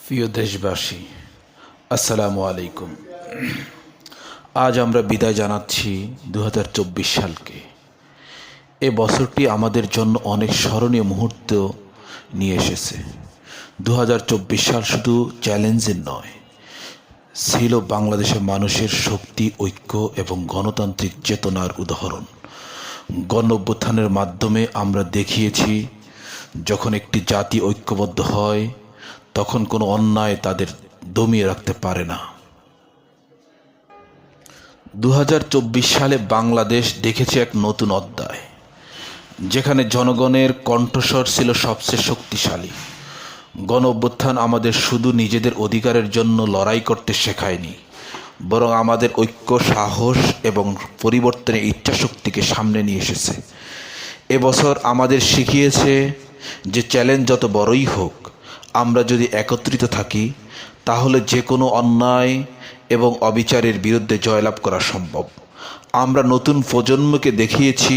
প্রিয় দেশবাসী, আসসালামু আলাইকুম। আজ আমরা বিদায় জানাচ্ছি 2024 সালকে। এ বছরটি আমাদের জন্য অনেক স্মরণীয় মুহূর্ত নিয়ে এসেছে। 2024 সাল শুধু চ্যালেঞ্জের নয়, ছিল বাংলাদেশের মানুষের শক্তি, ঐক্য এবং গণতান্ত্রিক চেতনার উদাহরণ। গণ অভ্যুত্থানের মাধ্যমে আমরা দেখিয়েছি, যখন একটি জাতি ঐক্যবদ্ধ হয় তখন কোনো অন্যায় তাদের দমিয়ে রাখতে পারে না। 2024 সালে বাংলাদেশ দেখেছে এক নতুন অধ্যায়, যেখানে জনগণের কণ্ঠস্বর ছিল সবচেয়ে শক্তিশালী। গণ অভ্যুত্থান আমাদের শুধু নিজেদের অধিকারের জন্য লড়াই করতে শেখায়নি, বরং আমাদের ঐক্য, সাহস এবং পরিবর্তনের ইচ্ছাশক্তিকে সামনে নিয়ে এসেছে। এবছর আমাদের শিখিয়েছে যে চ্যালেঞ্জ যত বড়ই হোক, আমরা যদি একত্রিত থাকি তাহলে যে কোনো অন্যায় এবং অবিচারের বিরুদ্ধে জয়লাভ করা সম্ভব। আমরা নতুন প্রজন্মকে দেখিয়েছি,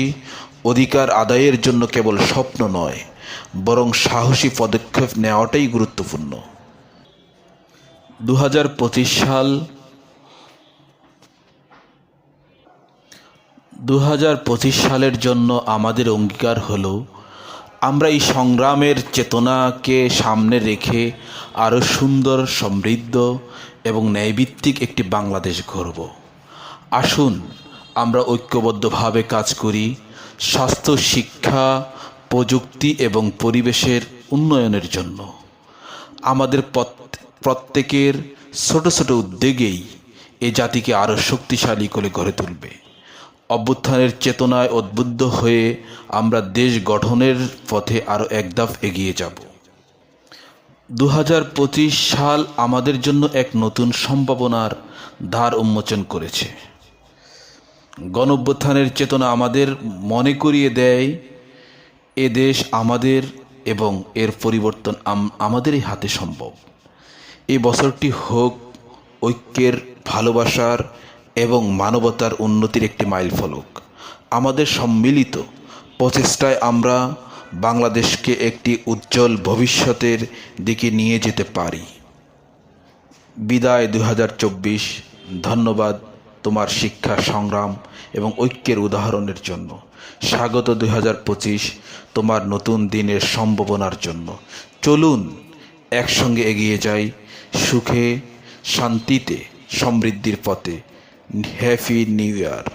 অধিকার আদায়ের জন্য কেবল স্বপ্ন নয়, বরং সাহসী পদক্ষেপ নেওয়াটাই গুরুত্বপূর্ণ। 2025 সালের জন্য আমাদের অঙ্গীকার হলো, আমরা এই সংগ্রামের চেতনাকে সামনে রেখে আরও সুন্দর, সমৃদ্ধ এবং ন্যায়ভিত্তিক একটি বাংলাদেশ গড়ব। আসুন আমরা ঐক্যবদ্ধভাবে কাজ করি, স্বাস্থ্য, শিক্ষা, প্রযুক্তি এবং পরিবেশের উন্নয়নের জন্য। আমাদের প্রত্যেকের ছোট ছোট উদ্যোগেই এ জাতিকে আরও শক্তিশালী করে গড়ে তুলবে। অভ্যুত্থানের চেতনায় উদ্বুদ্ধ হয়ে আমরা দেশ গঠনের পথে আরও এক ধাপ এগিয়ে যাব। 2025 সাল আমাদের জন্য এক নতুন সম্ভাবনার দ্বার উন্মোচন করেছে। গণ অভ্যুত্থানের চেতনা আমাদের মনে করিয়ে দেয়, এ দেশ আমাদের এবং এর পরিবর্তন আমাদেরই হাতে সম্ভব। এই বছরটি হোক ঐক্যের, ভালোবাসার এবং মানবতার উন্নতির একটি মাইলফলক। আমাদের সম্মিলিত প্রচেষ্টায় আমরা বাংলাদেশকে একটি উজ্জ্বল ভবিষ্যতের দিকে নিয়ে যেতে পারি। বিদায় 2024। ধন্যবাদ তোমার শিক্ষা, সংগ্রাম এবং ঐক্যের উদাহরণের জন্য। স্বাগত 2025 তোমার নতুন দিনের সম্ভাবনার জন্য। চলুন একসঙ্গে এগিয়ে যাই, সুখে, শান্তিতে, সমৃদ্ধির পথে। Happy new year.